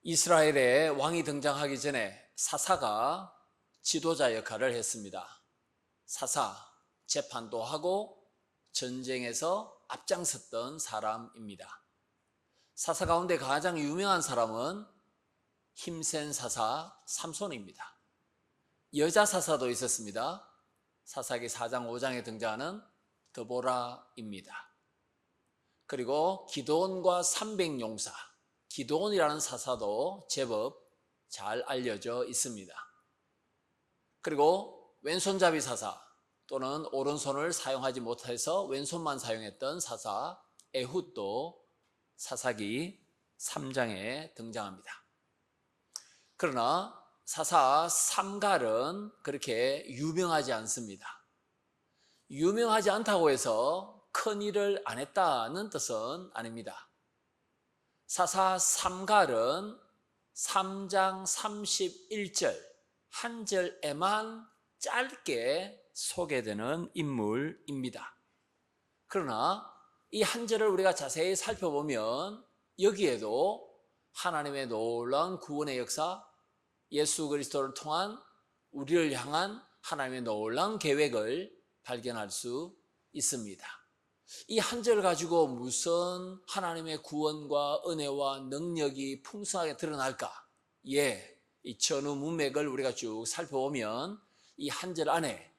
이스라엘의 왕이 등장하기 전에 사사가 지도자 역할을 했습니다. 사사, 재판도 하고 전쟁에서 앞장섰던 사람입니다. 사사 가운데 가장 유명한 사람은 힘센 사사 삼손입니다. 여자 사사도 있었습니다. 사사기 4장 5장에 등장하는 드보라입니다. 그리고 기드온과 300용사, 기드온이라는 사사도 제법 잘 알려져 있습니다. 그리고 왼손잡이 사사 또는 오른손을 사용하지 못해서 왼손만 사용했던 사사 에훗도 사사기 3장에 등장합니다. 그러나 사사 삼갈은 그렇게 유명하지 않습니다. 유명하지 않다고 해서 큰 일을 안 했다는 뜻은 아닙니다. 사사 삼갈은 3장 31절 한 절에만 짧게 소개되는 인물입니다. 그러나 이 한 절을 우리가 자세히 살펴보면 여기에도 하나님의 놀라운 구원의 역사, 예수 그리스도를 통한 우리를 향한 하나님의 놀라운 계획을 발견할 수 있습니다. 이 한 절을 가지고 무슨 하나님의 구원과 은혜와 능력이 풍성하게 드러날까? 이 전후 문맥을 우리가 쭉 살펴보면 이 한 절 안에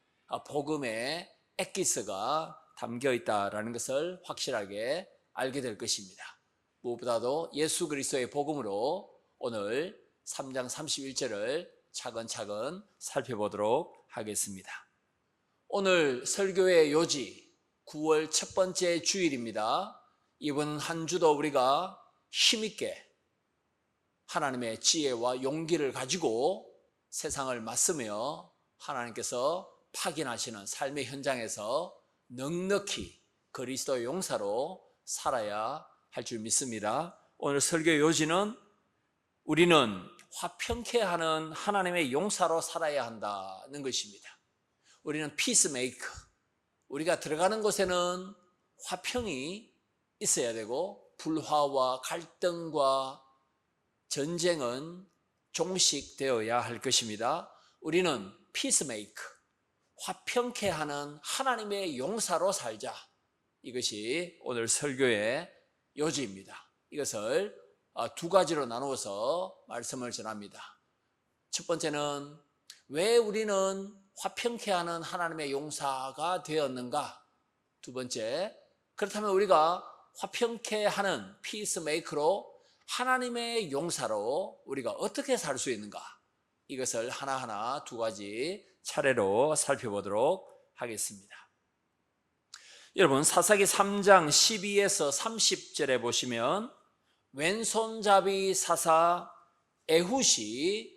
복음의 엑기스가 담겨 있다는 것을 확실하게 알게 될 것입니다. 무엇보다도 예수 그리스도의 복음으로 오늘 3장 31절을 차근차근 살펴보도록 하겠습니다. 오늘 설교의 요지 9월 첫 번째 주일입니다. 이번 한 주도 우리가 힘있게 하나님의 지혜와 용기를 가지고 세상을 맞서며 하나님께서 파견하시는 삶의 현장에서 넉넉히 그리스도의 용사로 살아야 할 줄 믿습니다. 오늘 설교 요지는 우리는 화평케 하는 하나님의 용사로 살아야 한다는 것입니다. 우리는 피스메이커, 우리가 들어가는 곳에는 화평이 있어야 되고 불화와 갈등과 전쟁은 종식되어야 할 것입니다. 우리는 피스메이커, 화평케 하는 하나님의 용사로 살자. 이것이 오늘 설교의 요지입니다. 이것을 두 가지로 나누어서 말씀을 전합니다. 첫 번째는 왜 우리는 화평케 하는 하나님의 용사가 되었는가? 두 번째, 그렇다면 우리가 화평케 하는 피스메이커로 하나님의 용사로 우리가 어떻게 살 수 있는가? 이것을 하나하나 두 가지 차례로 살펴보도록 하겠습니다. 여러분, 사사기 3장 12에서 30절에 보시면 왼손잡이 사사 에훗이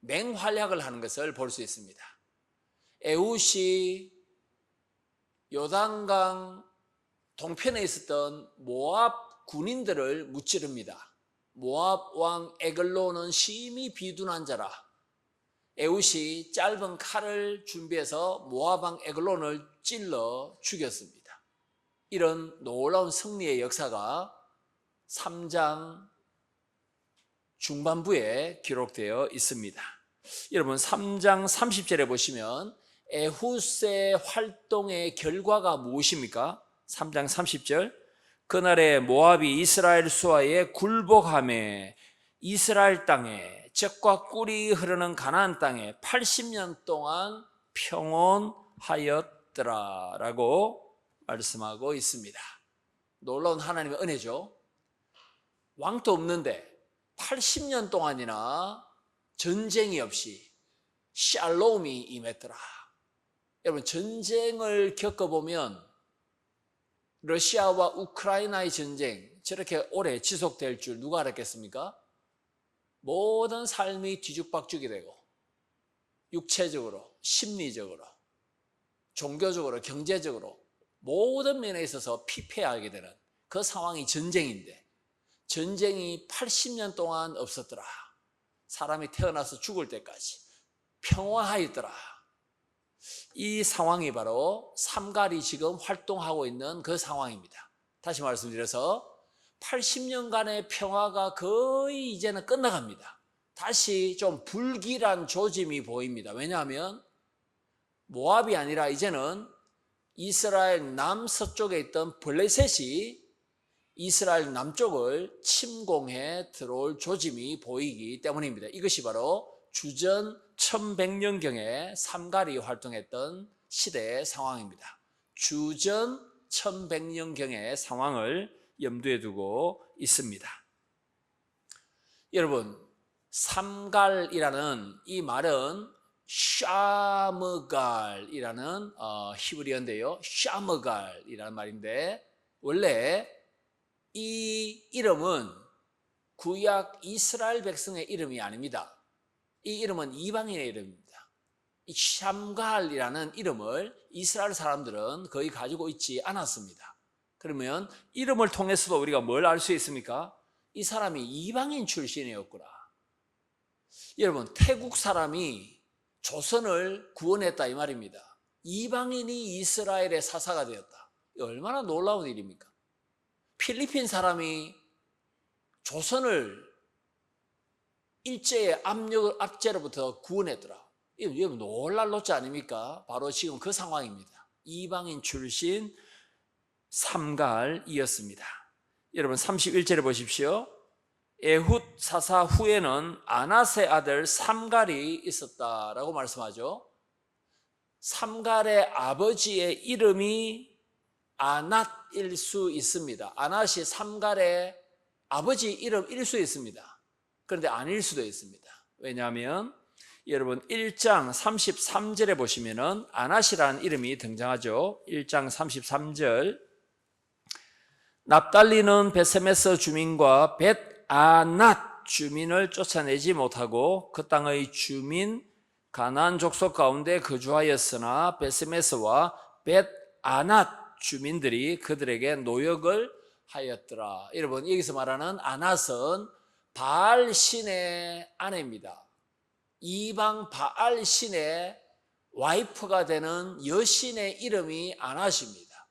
맹활약을 하는 것을 볼 수 있습니다. 에훗이 요단강 동편에 있었던 모압 군인들을 무찌릅니다. 모압 왕 에글론은 심히 비둔한 자라 에훗이 짧은 칼을 준비해서 모압 왕 에글론을 찔러 죽였습니다. 이런 놀라운 승리의 역사가 3장 중반부에 기록되어 있습니다. 여러분, 3장 30절에 보시면 에훗의 활동의 결과가 무엇입니까? 3장 30절, 그날에 모압이 이스라엘 수하에 굴복하매 이스라엘 땅에 젖과 꿀이 흐르는 가나안 땅에 80년 동안 평온하였더라 라고 말씀하고 있습니다. 놀라운 하나님의 은혜죠. 왕도 없는데 80년 동안이나 전쟁이 없이 샬롬이 임했더라. 여러분, 전쟁을 겪어보면 러시아와 우크라이나의 전쟁 저렇게 오래 지속될 줄 누가 알았겠습니까? 모든 삶이 뒤죽박죽이 되고 육체적으로, 심리적으로, 종교적으로, 경제적으로 모든 면에 있어서 피폐하게 되는 그 상황이 전쟁인데 전쟁이 80년 동안 없었더라. 사람이 태어나서 죽을 때까지 평화하였더라. 이 상황이 바로 삼갈이 지금 활동하고 있는 그 상황입니다. 다시 말씀드려서 80년간의 평화가 거의 이제는 끝나갑니다. 다시 좀 불길한 조짐이 보입니다. 왜냐하면 모압이 아니라 이제는 이스라엘 남서쪽에 있던 블레셋이 이스라엘 남쪽을 침공해 들어올 조짐이 보이기 때문입니다. 이것이 바로 주전 1100년경에 삼갈이 활동했던 시대의 상황입니다. 주전 1100년경의 상황을 염두에 두고 있습니다. 여러분, 삼갈이라는 이 말은 샤머갈이라는 히브리어인데요. 샤머갈이라는 말인데, 원래 이 이름은 구약 이스라엘 백성의 이름이 아닙니다. 이 이름은 이방인의 이름입니다. 이 샴갈이라는 이름을 이스라엘 사람들은 거의 가지고 있지 않았습니다. 그러면 이름을 통해서도 우리가 뭘 알 수 있습니까? 이 사람이 이방인 출신이었구나. 여러분, 태국 사람이 조선을 구원했다 이 말입니다. 이방인이 이스라엘의 사사가 되었다. 얼마나 놀라운 일입니까? 필리핀 사람이 조선을 일제의 압제로부터 구원했더라. 이거 놀랄 노자 아닙니까? 바로 지금 그 상황입니다. 이방인 출신 삼갈이었습니다. 여러분 31절에 보십시오. 에훗 사사 후에는 아낫의 아들 삼갈이 있었다라고 말씀하죠. 삼갈의 아버지의 이름이 아낫일 수 있습니다. 아낫이 삼갈의 아버지 이름일 수 있습니다. 그런데 아닐 수도 있습니다. 왜냐하면 여러분 1장 33절에 보시면은 아낫이라는 이름이 등장하죠. 1장 33절. 납달리는 베세메스 주민과 벳아낫 주민을 쫓아내지 못하고 그 땅의 주민 가나안 족속 가운데 거주하였으나 베세메스와 벳아낫 주민들이 그들에게 노역을 하였더라. 여러분, 여기서 말하는 아낫은 바알 신의 아내입니다. 이방 바알 신의 와이프가 되는 여신의 이름이 아낫입니다.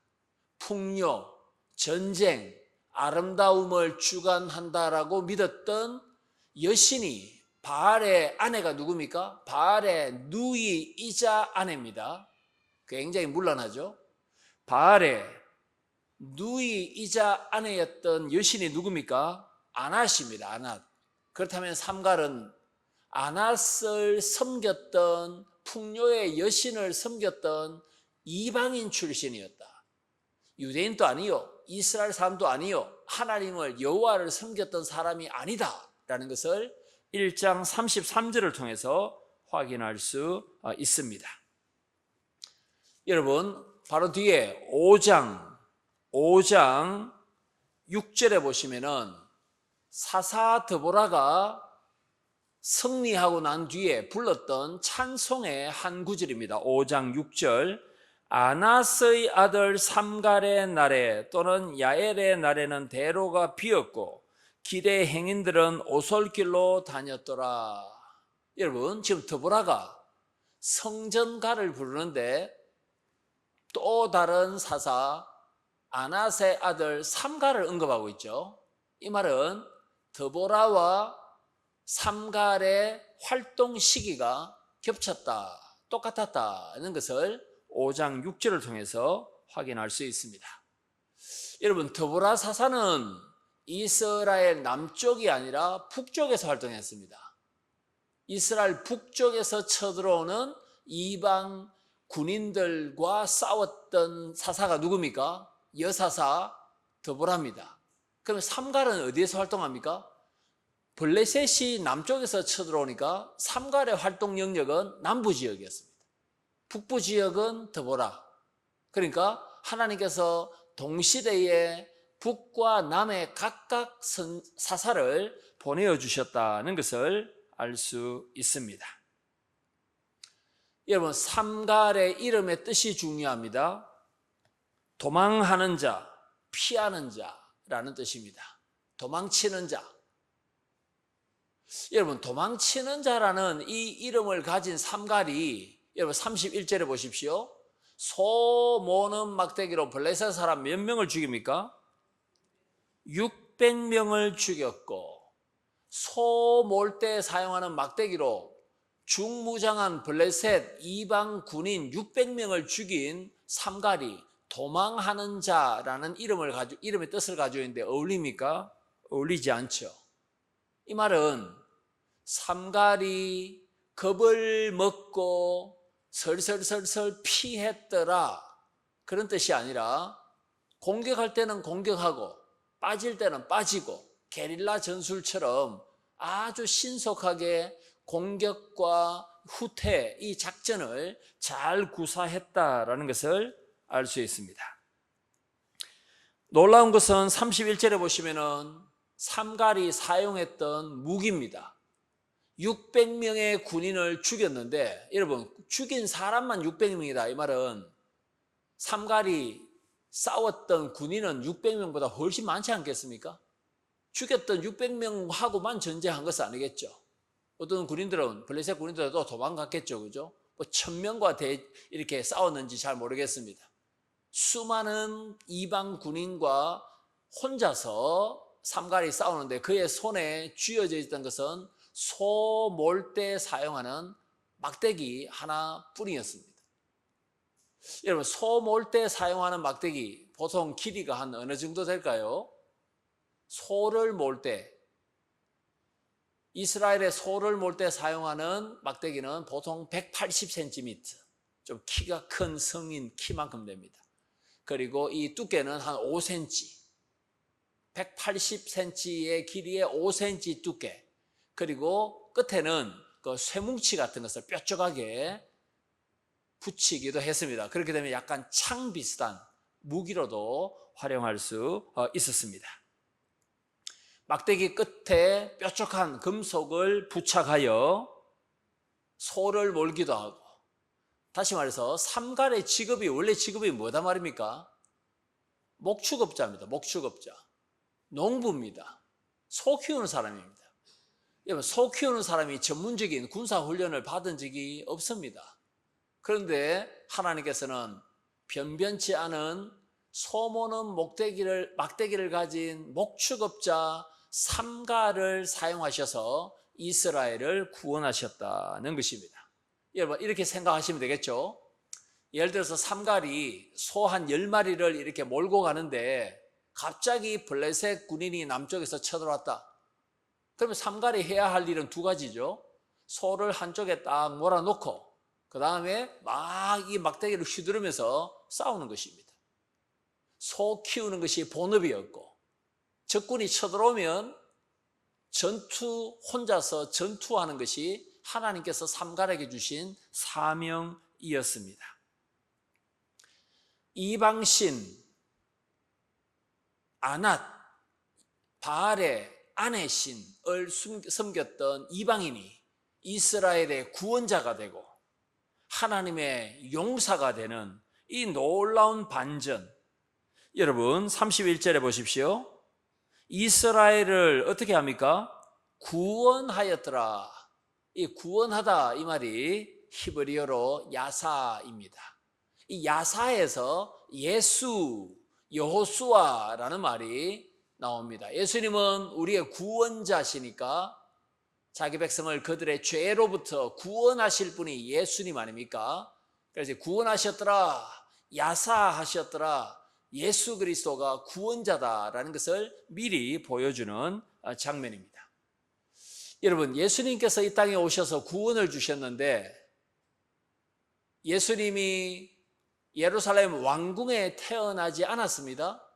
풍요, 전쟁, 아름다움을 주관한다라고 믿었던 여신이 바알의 아내가 누굽니까? 바알의 누이이자 아내입니다. 굉장히 문란하죠. 바알의 누이이자 아내였던 여신이 누굽니까? 아낫입니다. 아낫. 그렇다면 삼갈은 아낫을 섬겼던 풍요의 여신을 섬겼던 이방인 출신이었다. 유대인도 아니요, 이스라엘 사람도 아니요, 하나님을 여호와를 섬겼던 사람이 아니다라는 것을 1장 33절을 통해서 확인할 수 있습니다. 여러분, 바로 뒤에 5장 6절에 보시면은 사사 드보라가 승리하고 난 뒤에 불렀던 찬송의 한 구절입니다. 5장 6절. 아낫의 아들 삼갈의 날에 또는 야엘의 날에는 대로가 비었고 길의 행인들은 오솔길로 다녔더라. 여러분, 지금 드보라가 성전가를 부르는데 또 다른 사사 아낫의 아들 삼갈을 언급하고 있죠. 이 말은 드보라와 삼갈의 활동 시기가 겹쳤다, 똑같았다는 것을 5장 6절을 통해서 확인할 수 있습니다. 여러분, 드보라 사사는 이스라엘 남쪽이 아니라 북쪽에서 활동했습니다. 이스라엘 북쪽에서 쳐들어오는 이방 군인들과 싸웠던 사사가 누굽니까? 여사사 드보라입니다. 그럼 삼갈은 어디에서 활동합니까? 블레셋이 남쪽에서 쳐들어오니까 삼갈의 활동 영역은 남부 지역이었습니다. 북부 지역은 드보라. 그러니까 하나님께서 동시대에 북과 남에 각각 사사를 보내어 주셨다는 것을 알 수 있습니다. 여러분, 삼갈의 이름의 뜻이 중요합니다. 도망하는 자, 피하는 자라는 뜻입니다. 도망치는 자. 여러분, 도망치는 자라는 이 이름을 가진 삼갈이 여러분 31절에 보십시오. 소 모는 막대기로 블레셋 사람 몇 명을 죽입니까? 600명을 죽였고 소 몰 때 사용하는 막대기로 중무장한 블레셋 이방 군인 600명을 죽인 삼가리 도망하는 자라는 이름의 뜻을 가지고 있는데 어울립니까? 어울리지 않죠. 이 말은 삼가리 겁을 먹고 설설설설 피했더라 그런 뜻이 아니라 공격할 때는 공격하고 빠질 때는 빠지고 게릴라 전술처럼 아주 신속하게 공격과 후퇴 이 작전을 잘 구사했다라는 것을 알 수 있습니다. 놀라운 것은 31절에 보시면은 삼갈이 사용했던 무기입니다. 600명의 군인을 죽였는데 여러분 죽인 사람만 600명이다 이 말은 삼갈이 싸웠던 군인은 600명보다 훨씬 많지 않겠습니까? 죽였던 600명하고만 전쟁한 것은 아니겠죠. 어떤 군인들은 블레셋 군인들은 또 도망갔겠죠. 그죠? 뭐 1000명과 이렇게 싸웠는지 잘 모르겠습니다. 수많은 이방 군인과 혼자서 삼갈이 싸우는데 그의 손에 쥐어져 있던 것은 소 몰 때 사용하는 막대기 하나뿐이었습니다. 여러분 소 몰 때 사용하는 막대기 보통 길이가 한 어느 정도 될까요? 소를 몰 때 이스라엘의 소를 몰 때 사용하는 막대기는 보통 180cm 좀 키가 큰 성인 키만큼 됩니다. 그리고 이 두께는 한 5cm 180cm의 길이에 5cm 두께 그리고 끝에는 그 쇠뭉치 같은 것을 뾰족하게 붙이기도 했습니다. 그렇게 되면 약간 창 비슷한 무기로도 활용할 수 있었습니다. 막대기 끝에 뾰족한 금속을 부착하여 소를 몰기도 하고 다시 말해서 삼갈의 직업이 원래 직업이 뭐다 말입니까? 목축업자입니다. 목축업자. 농부입니다. 소 키우는 사람입니다. 여러분 소 키우는 사람이 전문적인 군사훈련을 받은 적이 없습니다. 그런데 하나님께서는 변변치 않은 소 모는 막대기를 가진 목축업자 삼갈을 사용하셔서 이스라엘을 구원하셨다는 것입니다. 여러분 이렇게 생각하시면 되겠죠. 예를 들어서 삼갈이 소 한 10마리를 이렇게 몰고 가는데 갑자기 블레셋 군인이 남쪽에서 쳐들어왔다. 그러면 삼갈이 해야 할 일은 두 가지죠. 소를 한쪽에 딱 몰아놓고 그 다음에 막 이 막대기를 휘두르면서 싸우는 것입니다. 소 키우는 것이 본업이었고 적군이 쳐들어오면 혼자서 전투하는 것이 하나님께서 삼갈에게 주신 사명이었습니다. 이방신 아낫 바알의 아내신을 섬겼던 이방인이 이스라엘의 구원자가 되고 하나님의 용사가 되는 이 놀라운 반전. 여러분 31절에 보십시오. 이스라엘을 어떻게 합니까? 구원하였더라. 이 구원하다 이 말이 히브리어로 야사입니다. 이 야사에서 예수, 여호수아라는 말이 나옵니다. 예수님은 우리의 구원자시니까 자기 백성을 그들의 죄로부터 구원하실 분이 예수님 아닙니까? 그래서 구원하셨더라, 야사하셨더라, 예수 그리스도가 구원자다라는 것을 미리 보여주는 장면입니다. 여러분 예수님께서 이 땅에 오셔서 구원을 주셨는데 예수님이 예루살렘 왕궁에 태어나지 않았습니다.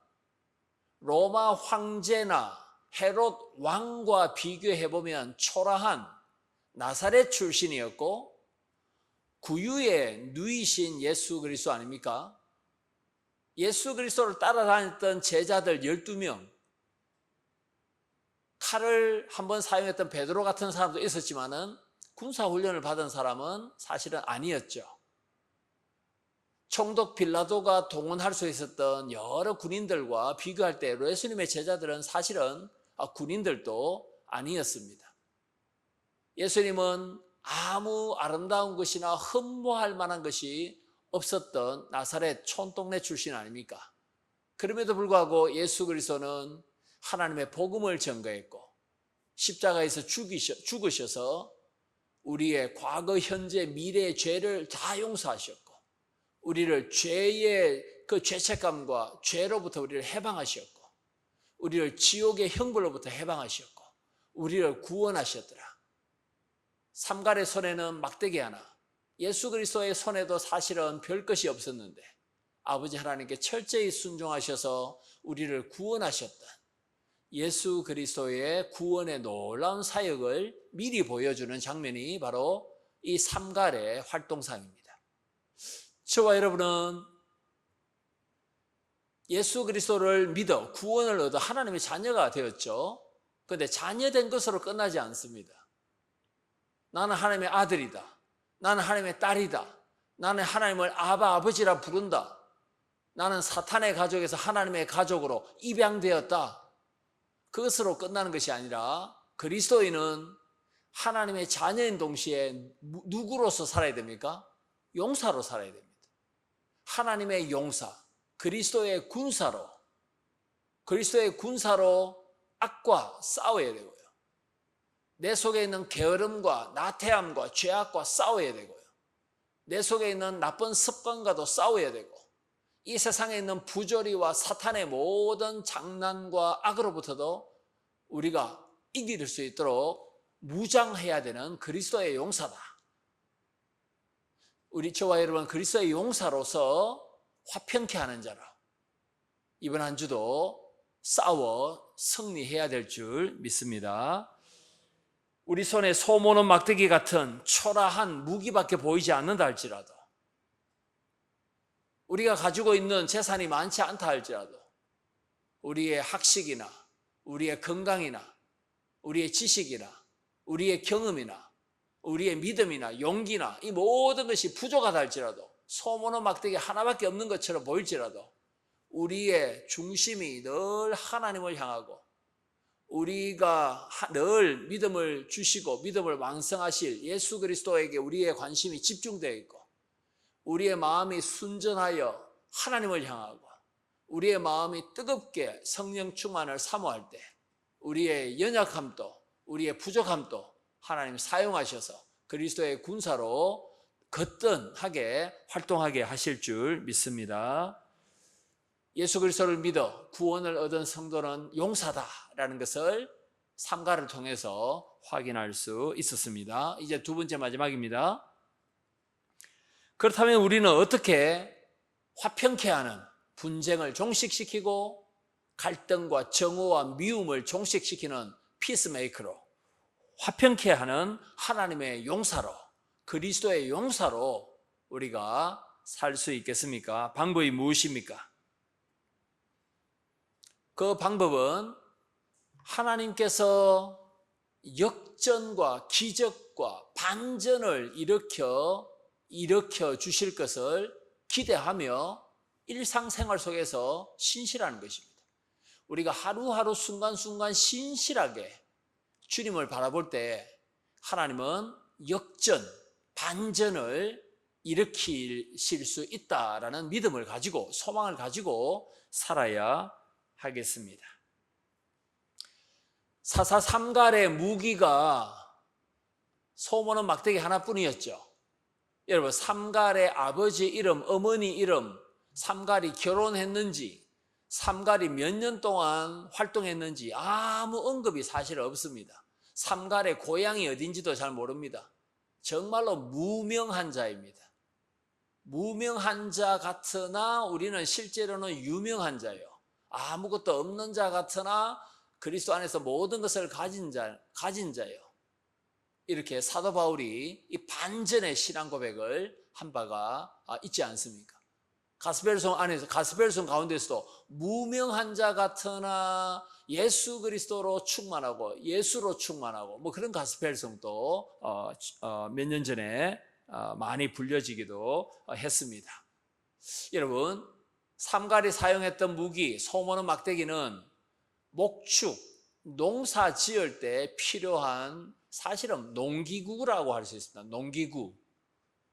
로마 황제나 헤롯 왕과 비교해보면 초라한 나사렛 출신이었고 구유에 누이신 예수 그리스도 아닙니까? 예수 그리스도를 따라다녔던 제자들 12명 칼을 한번 사용했던 베드로 같은 사람도 있었지만은 군사훈련을 받은 사람은 사실은 아니었죠. 총독 빌라도가 동원할 수 있었던 여러 군인들과 비교할 때 예수님의 제자들은 사실은 군인들도 아니었습니다. 예수님은 아무 아름다운 것이나 흠모할 만한 것이 없었던 나사렛 촌동네 출신 아닙니까? 그럼에도 불구하고 예수 그리스도는 하나님의 복음을 전거했고 십자가에서 죽으셔서 우리의 과거, 현재, 미래의 죄를 다 용서하셨고 우리를 죄의 그 죄책감과 죄로부터 우리를 해방하셨고 우리를 지옥의 형벌로부터 해방하셨고 우리를 구원하셨더라. 삼갈의 손에는 막대기 하나, 예수 그리스도의 손에도 사실은 별 것이 없었는데 아버지 하나님께 철저히 순종하셔서 우리를 구원하셨던 예수 그리스도의 구원의 놀라운 사역을 미리 보여주는 장면이 바로 이 삼갈의 활동상입니다. 저와 여러분은 예수 그리스도를 믿어 구원을 얻어 하나님의 자녀가 되었죠. 그런데 자녀된 것으로 끝나지 않습니다. 나는 하나님의 아들이다. 나는 하나님의 딸이다. 나는 하나님을 아버지라 부른다. 나는 사탄의 가족에서 하나님의 가족으로 입양되었다. 그것으로 끝나는 것이 아니라 그리스도인은 하나님의 자녀인 동시에 누구로서 살아야 됩니까? 용사로 살아야 됩니다. 하나님의 용사, 그리스도의 군사로 악과 싸워야 되고요. 내 속에 있는 게으름과 나태함과 죄악과 싸워야 되고요. 내 속에 있는 나쁜 습관과도 싸워야 되고 이 세상에 있는 부조리와 사탄의 모든 장난과 악으로부터도 우리가 이길 수 있도록 무장해야 되는 그리스도의 용사다. 저와 여러분 그리스도의 용사로서 화평케 하는 자라 이번 한 주도 싸워 승리해야 될 줄 믿습니다. 우리 손에 소모는 막대기 같은 초라한 무기밖에 보이지 않는다 할지라도 우리가 가지고 있는 재산이 많지 않다 할지라도 우리의 학식이나 우리의 건강이나 우리의 지식이나 우리의 경험이나 우리의 믿음이나 용기나 이 모든 것이 부족하다 할지라도 소모는 막대기 하나밖에 없는 것처럼 보일지라도 우리의 중심이 늘 하나님을 향하고 우리가 늘 믿음을 주시고 믿음을 완성하실 예수 그리스도에게 우리의 관심이 집중되어 있고 우리의 마음이 순전하여 하나님을 향하고 우리의 마음이 뜨겁게 성령 충만을 사모할 때 우리의 연약함도 우리의 부족함도 하나님 사용하셔서 그리스도의 군사로 거뜬하게 활동하게 하실 줄 믿습니다. 예수 그리스도를 믿어 구원을 얻은 성도는 용사다라는 것을 삼가를 통해서 확인할 수 있었습니다. 이제 두 번째 마지막입니다. 그렇다면 우리는 어떻게 화평케 하는 분쟁을 종식시키고 갈등과 정오와 미움을 종식시키는 피스메이커로 화평케 하는 하나님의 용사로 그리스도의 용사로 우리가 살 수 있겠습니까? 방법이 무엇입니까? 그 방법은 하나님께서 역전과 기적과 반전을 일으켜 주실 것을 기대하며 일상생활 속에서 신실하는 것입니다. 우리가 하루하루 순간순간 신실하게 주님을 바라볼 때 하나님은 역전, 반전을 일으키실 수 있다라는 믿음을 가지고 소망을 가지고 살아야 하겠습니다. 사사삼갈의 무기가 소모는 막대기 하나뿐이었죠. 여러분 삼갈의 아버지 이름, 어머니 이름, 삼갈이 결혼했는지 삼갈이 몇 년 동안 활동했는지 아무 언급이 사실 없습니다. 삼갈의 고향이 어딘지도 잘 모릅니다. 정말로 무명한 자입니다. 무명한 자 같으나 우리는 실제로는 유명한 자예요. 아무것도 없는 자 같으나 그리스도 안에서 모든 것을 가진 자예요. 이렇게 사도 바울이 이 반전의 신앙 고백을 한 바가 있지 않습니까? 가스펠송 가운데서도 무명한 자 같으나 예수 그리스도로 충만하고 예수로 충만하고 뭐 그런 가스펠송도 몇 년 전에 많이 불려지기도 했습니다. 여러분 삼갈이 사용했던 무기 소모는 막대기는 목축, 농사 지을 때 필요한 사실은 농기구라고 할 수 있습니다. 농기구.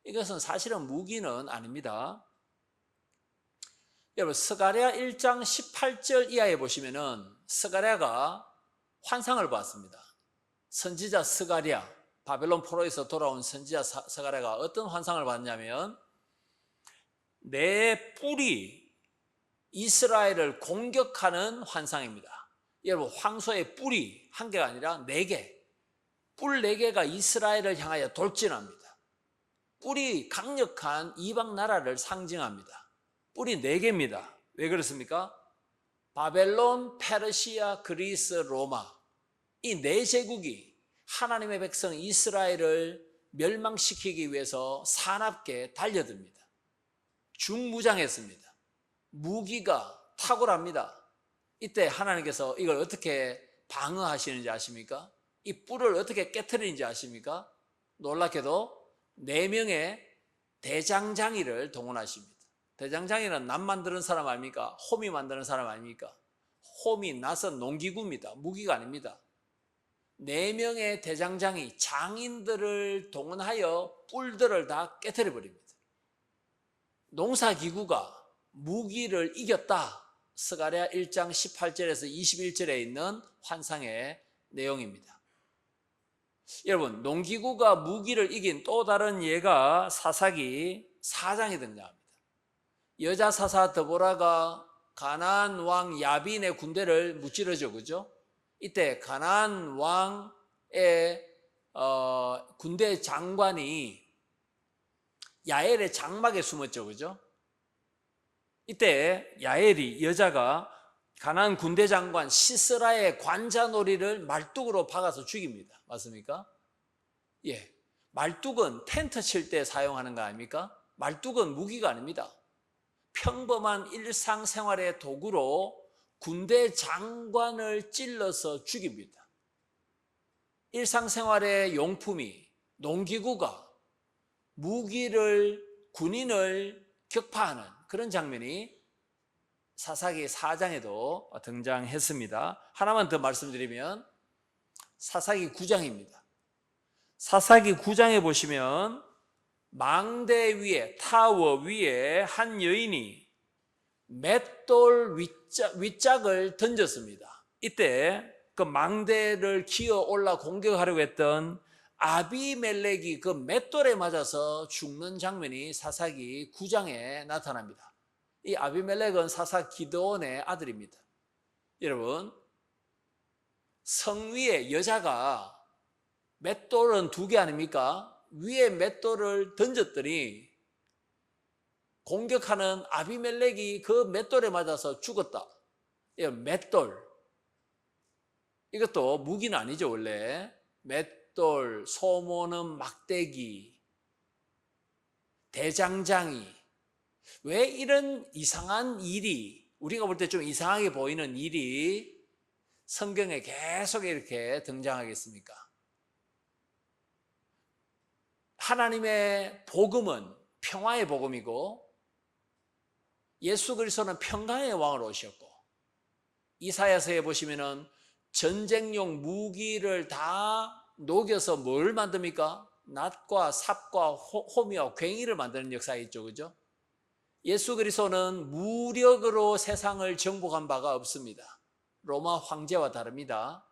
이것은 사실은 무기는 아닙니다. 여러분 스가랴 1장 18절 이하에 보시면은 스가랴가 환상을 봤습니다. 선지자 스가랴, 바벨론 포로에서 돌아온 선지자 스가랴가 어떤 환상을 봤냐면 내 뿔이 이스라엘을 공격하는 환상입니다. 여러분 황소의 뿔이 한 개가 아니라 네 개, 뿔 네 개가 이스라엘을 향하여 돌진합니다. 뿔이 강력한 이방 나라를 상징합니다. 뿔이 네 개입니다. 왜 그렇습니까? 바벨론, 페르시아, 그리스, 로마 이 네 제국이 하나님의 백성 이스라엘을 멸망시키기 위해서 사납게 달려듭니다. 중무장했습니다. 무기가 탁월합니다. 이때 하나님께서 이걸 어떻게 방어하시는지 아십니까? 이 뿔을 어떻게 깨트리는지 아십니까? 놀랍게도 4명의 대장장이를 동원하십니다. 대장장이는 남 만드는 사람 아닙니까? 호미 만드는 사람 아닙니까? 호미, 낫은 농기구입니다. 무기가 아닙니다. 4명의 대장장이 장인들을 동원하여 뿔들을 다 깨트려 버립니다. 농사기구가 무기를 이겼다. 스가랴 1장 18절에서 21절에 있는 환상의 내용입니다. 여러분, 농기구가 무기를 이긴 또 다른 예가 사사기 4장에 등장합니다. 여자 사사 드보라가 가나안 왕 야빈의 군대를 무찌르죠, 그죠? 이때 가나안 왕의 군대 장관이 야엘의 장막에 숨었죠, 그죠? 이때 야엘이 여자가 가나안 군대 장관 시스라의 관자놀이를 말뚝으로 박아서 죽입니다. 맞습니까? 예, 말뚝은 텐트 칠 때 사용하는 거 아닙니까? 말뚝은 무기가 아닙니다. 평범한 일상생활의 도구로 군대 장관을 찔러서 죽입니다. 일상생활의 용품이 농기구가 무기를 군인을 격파하는 그런 장면이 사사기 4장에도 등장했습니다. 하나만 더 말씀드리면 사사기 9장입니다. 사사기 9장에 보시면 망대 위에, 타워 위에 한 여인이 맷돌 윗짝을 던졌습니다. 이때 그 망대를 기어 올라 공격하려고 했던 아비멜렉이 그 맷돌에 맞아서 죽는 장면이 사사기 9장에 나타납니다. 이 아비멜렉은 사사 기드온의 아들입니다. 여러분, 성 위에 여자가 맷돌은 2개 아닙니까? 위에 맷돌을 던졌더니 공격하는 아비멜렉이 그 맷돌에 맞아서 죽었다. 맷돌, 이것도 무기는 아니죠. 원래 맷돌, 소모는 막대기, 대장장이. 왜 이런 이상한 일이, 우리가 볼 때 좀 이상하게 보이는 일이 성경에 계속 이렇게 등장하겠습니까? 하나님의 복음은 평화의 복음이고 예수 그리스도는 평강의 왕으로 오셨고, 이사야서에 보시면은 전쟁용 무기를 다 녹여서 뭘 만듭니까? 낫과 삽과 호미와 괭이를 만드는 역사가 있죠, 그죠? 예수 그리스도는 무력으로 세상을 정복한 바가 없습니다. 로마 황제와 다릅니다.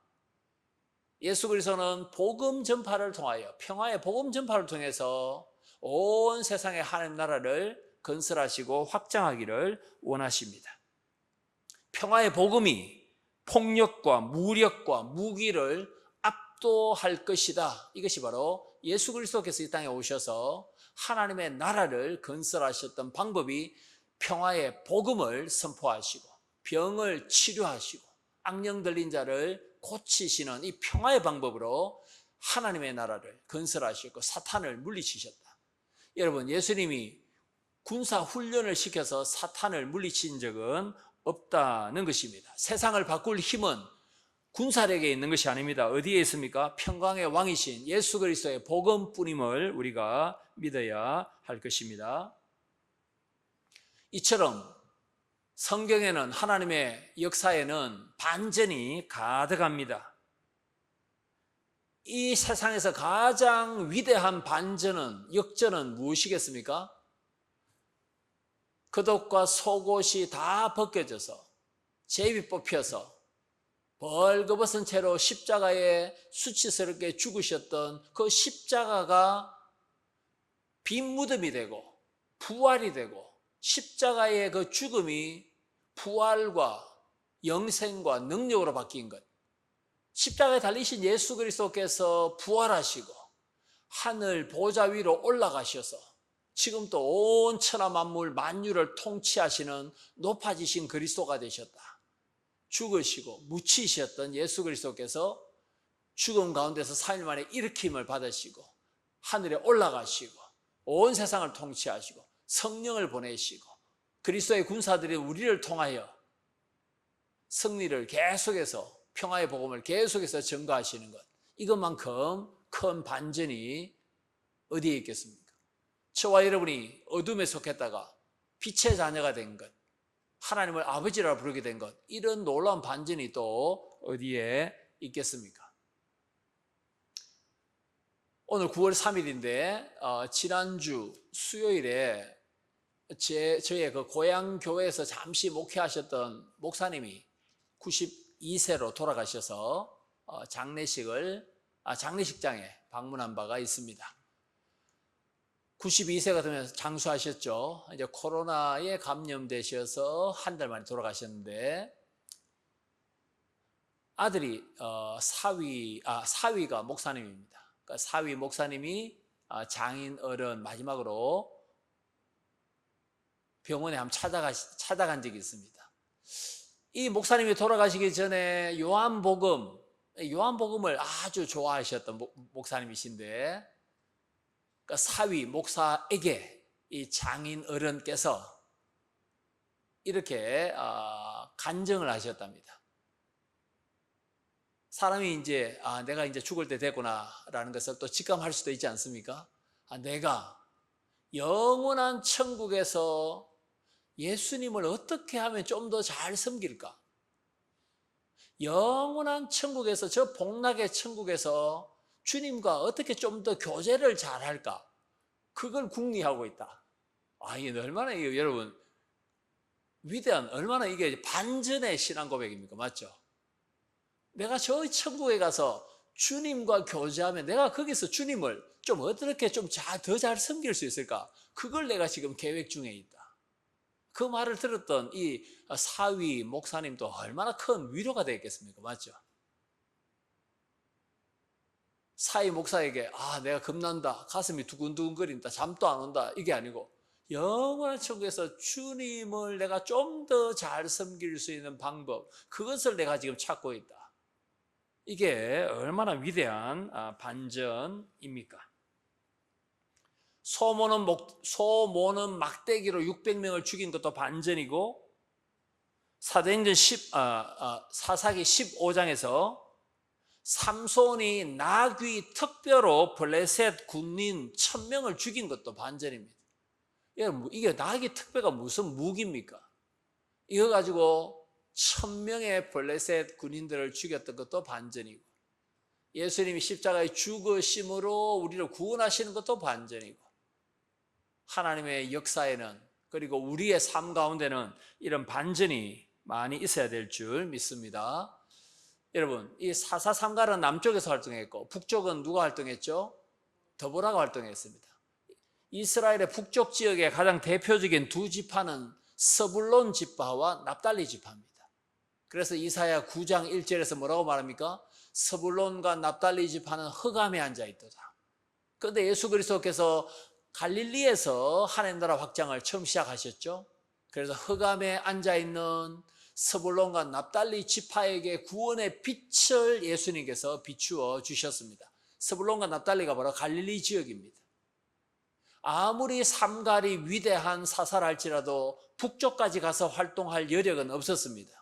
예수 그리스도는 복음 전파를 통하여, 평화의 복음 전파를 통해서 온 세상의 하나님 나라를 건설하시고 확장하기를 원하십니다. 평화의 복음이 폭력과 무력과 무기를 압도할 것이다. 이것이 바로 예수 그리스도께서 이 땅에 오셔서 하나님의 나라를 건설하셨던 방법이 평화의 복음을 선포하시고 병을 치료하시고 악령 들린 자를 고치시는 이 평화의 방법으로 하나님의 나라를 건설하셨고 사탄을 물리치셨다. 여러분, 예수님이 군사 훈련을 시켜서 사탄을 물리친 적은 없다는 것입니다. 세상을 바꿀 힘은 군사력에 있는 것이 아닙니다. 어디에 있습니까? 평강의 왕이신 예수 그리스도의 복음뿐임을 우리가 믿어야 할 것입니다. 이처럼 성경에는, 하나님의 역사에는 반전이 가득합니다. 이 세상에서 가장 위대한 반전은, 역전은 무엇이겠습니까? 겉옷과 속옷이 다 벗겨져서 제비 뽑혀서 벌거벗은 채로 십자가에 수치스럽게 죽으셨던 그 십자가가 빈 무덤이 되고 부활이 되고 십자가의 그 죽음이 부활과 영생과 능력으로 바뀐 것. 십자가에 달리신 예수 그리스도께서 부활하시고 하늘 보좌 위로 올라가셔서 지금 또 온 천하 만물 만유를 통치하시는 높아지신 그리스도가 되셨다. 죽으시고 묻히셨던 예수 그리스도께서 죽음 가운데서 3일 만에 일으킴을 받으시고 하늘에 올라가시고 온 세상을 통치하시고 성령을 보내시고 그리스도의 군사들이 우리를 통하여 승리를 계속해서 평화의 복음을 계속해서 전가하시는 것, 이것만큼 큰 반전이 어디에 있겠습니까? 저와 여러분이 어둠에 속했다가 빛의 자녀가 된 것, 하나님을 아버지라 부르게 된 것, 이런 놀라운 반전이 또 어디에 있겠습니까? 오늘 9월 3일인데 지난주 수요일에 저의 그 고향 교회에서 잠시 목회하셨던 목사님이 92세로 돌아가셔서 장례식장에 방문한 바가 있습니다. 92세가 되면 장수하셨죠. 이제 코로나에 감염되셔서 한 달 만에 돌아가셨는데, 아들이 사위가 목사님입니다. 그러니까 사위 목사님이 장인 어른 마지막으로 병원에 한번 찾아간 적이 있습니다. 이 목사님이 돌아가시기 전에 요한복음을 아주 좋아하셨던 목사님이신데, 그러니까 사위 목사에게 이 장인 어른께서 이렇게 간증을 하셨답니다. 사람이 이제 내가 이제 죽을 때 됐구나라는 것을 또 직감할 수도 있지 않습니까? 내가 영원한 천국에서 예수님을 어떻게 하면 좀 더 잘 섬길까? 영원한 천국에서, 저 복락의 천국에서 주님과 어떻게 좀 더 교제를 잘할까? 그걸 궁리하고 있다. 이게 얼마나, 여러분, 위대한, 얼마나 이게 반전의 신앙 고백입니까? 맞죠? 내가 저 천국에 가서 주님과 교제하면 내가 거기서 주님을 좀 어떻게 좀 더 잘 섬길 수 있을까? 그걸 내가 지금 계획 중에 있다. 그 말을 들었던 이 사위 목사님도 얼마나 큰 위로가 되겠습니까? 맞죠? 사위 목사에게 내가 겁난다, 가슴이 두근두근거린다, 잠도 안 온다, 이게 아니고 영원한 천국에서 주님을 내가 좀 더 잘 섬길 수 있는 방법, 그것을 내가 지금 찾고 있다. 이게 얼마나 위대한 반전입니까? 소모는 막대기로 600명을 죽인 것도 반전이고, 사도행전 사사기 15장에서 삼손이 나귀 특별로 블레셋 군인 1000명을 죽인 것도 반전입니다. 이게 나귀 특별가 무슨 무기입니까? 이거 가지고 1000명의 블레셋 군인들을 죽였던 것도 반전이고, 예수님이 십자가에 죽으심으로 우리를 구원하시는 것도 반전이고, 하나님의 역사에는, 그리고 우리의 삶 가운데는 이런 반전이 많이 있어야 될 줄 믿습니다. 여러분, 이 사사삼갈은 남쪽에서 활동했고 북쪽은 누가 활동했죠? 더보라가 활동했습니다. 이스라엘의 북쪽 지역의 가장 대표적인 두 지파는 스불론 지파와 납달리 지파입니다. 그래서 이사야 9장 1절에서 뭐라고 말합니까? 스불론과 납달리 지파는 흑암에 앉아있도다. 그런데 예수 그리스도께서 갈릴리에서 하나님 나라 확장을 처음 시작하셨죠. 그래서 흑암에 앉아있는 스불론과 납달리 지파에게 구원의 빛을 예수님께서 비추어 주셨습니다. 스불론과 납달리가 바로 갈릴리 지역입니다. 아무리 삼갈이 위대한 사사랄지라도 북쪽까지 가서 활동할 여력은 없었습니다.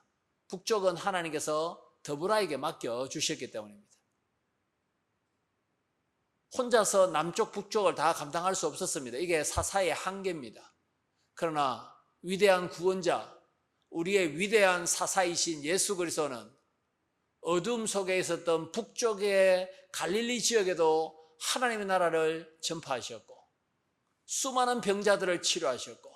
북쪽은 하나님께서 더브라에게 맡겨주셨기 때문입니다. 혼자서 남쪽 북쪽을 다 감당할 수 없었습니다. 이게 사사의 한계입니다. 그러나 위대한 구원자, 우리의 위대한 사사이신 예수 그리스도는 어둠 속에 있었던 북쪽의 갈릴리 지역에도 하나님의 나라를 전파하셨고, 수많은 병자들을 치료하셨고,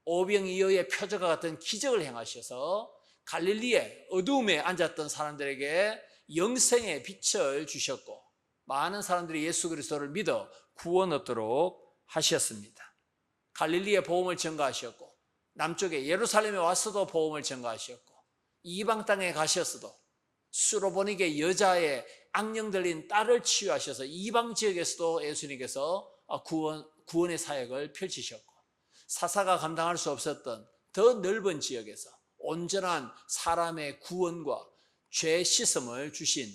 오병이어의 표적과 같은 기적을 행하셔서 갈릴리의 어두움에 앉았던 사람들에게 영생의 빛을 주셨고 많은 사람들이 예수 그리스도를 믿어 구원 얻도록 하셨습니다. 갈릴리에 복음을 전가하셨고 남쪽에 예루살렘에 와서도 복음을 전가하셨고 이방 땅에 가셨어도 수로보닉의 여자의 악령 들린 딸을 치유하셔서 이방 지역에서도 예수님께서 구원의 사역을 펼치셨고 사사가 감당할 수 없었던 더 넓은 지역에서 온전한 사람의 구원과 죄 씻음을 주신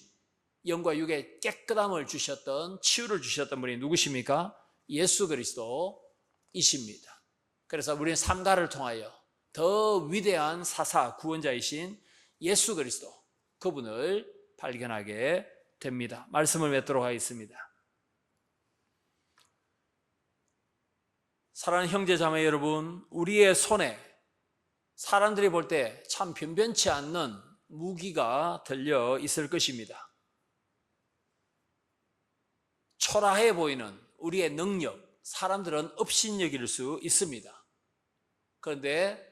영과 육의 깨끗함을 주셨던 치유를 주셨던 분이 누구십니까? 예수 그리스도이십니다. 그래서 우리는 삼가를 통하여 더 위대한 사사 구원자이신 예수 그리스도 그분을 발견하게 됩니다. 말씀을 맺도록 하겠습니다. 사랑하는 형제 자매 여러분, 우리의 손에 사람들이 볼 때 참 변변치 않는 무기가 들려 있을 것입니다. 초라해 보이는 우리의 능력, 사람들은 업신여길 수 있습니다. 그런데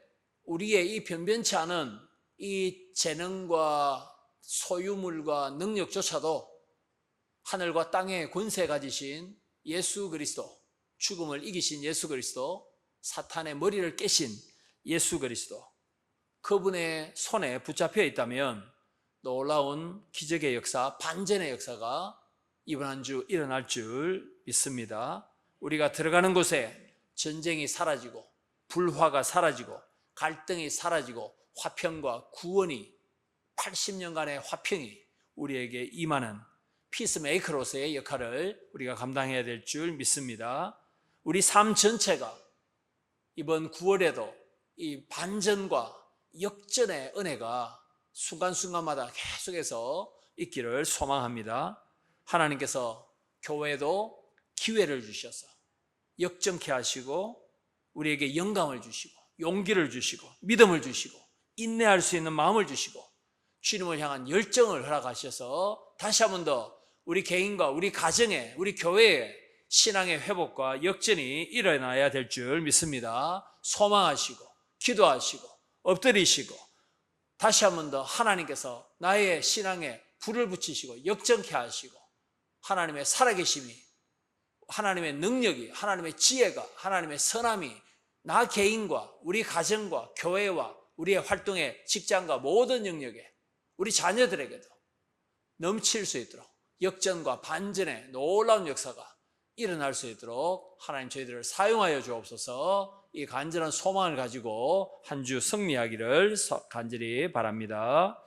우리의 이 변변치 않은 이 재능과 소유물과 능력조차도 하늘과 땅의 권세 가지신 예수 그리스도, 죽음을 이기신 예수 그리스도, 사탄의 머리를 깨신 예수 그리스도, 그분의 손에 붙잡혀 있다면 놀라운 기적의 역사, 반전의 역사가 이번 한 주 일어날 줄 믿습니다. 우리가 들어가는 곳에 전쟁이 사라지고 불화가 사라지고 갈등이 사라지고 화평과 구원이 80년간의 화평이 우리에게 임하는 피스메이커로서의 역할을 우리가 감당해야 될 줄 믿습니다. 우리 삶 전체가 이번 9월에도 이 반전과 역전의 은혜가 순간순간마다 계속해서 있기를 소망합니다. 하나님께서 교회에도 기회를 주셔서 역전케 하시고 우리에게 영감을 주시고 용기를 주시고 믿음을 주시고 인내할 수 있는 마음을 주시고 주님을 향한 열정을 허락하셔서 다시 한 번 더 우리 개인과 우리 가정에 우리 교회에 신앙의 회복과 역전이 일어나야 될 줄 믿습니다. 소망하시고 기도하시고 엎드리시고 다시 한 번 더 하나님께서 나의 신앙에 불을 붙이시고 역전케 하시고 하나님의 살아계심이, 하나님의 능력이, 하나님의 지혜가, 하나님의 선함이 나 개인과 우리 가정과 교회와 우리의 활동의 직장과 모든 영역에 우리 자녀들에게도 넘칠 수 있도록 역전과 반전의 놀라운 역사가 일어날 수 있도록 하나님 저희들을 사용하여 주옵소서. 이 간절한 소망을 가지고 한 주 승리하기를 간절히 바랍니다.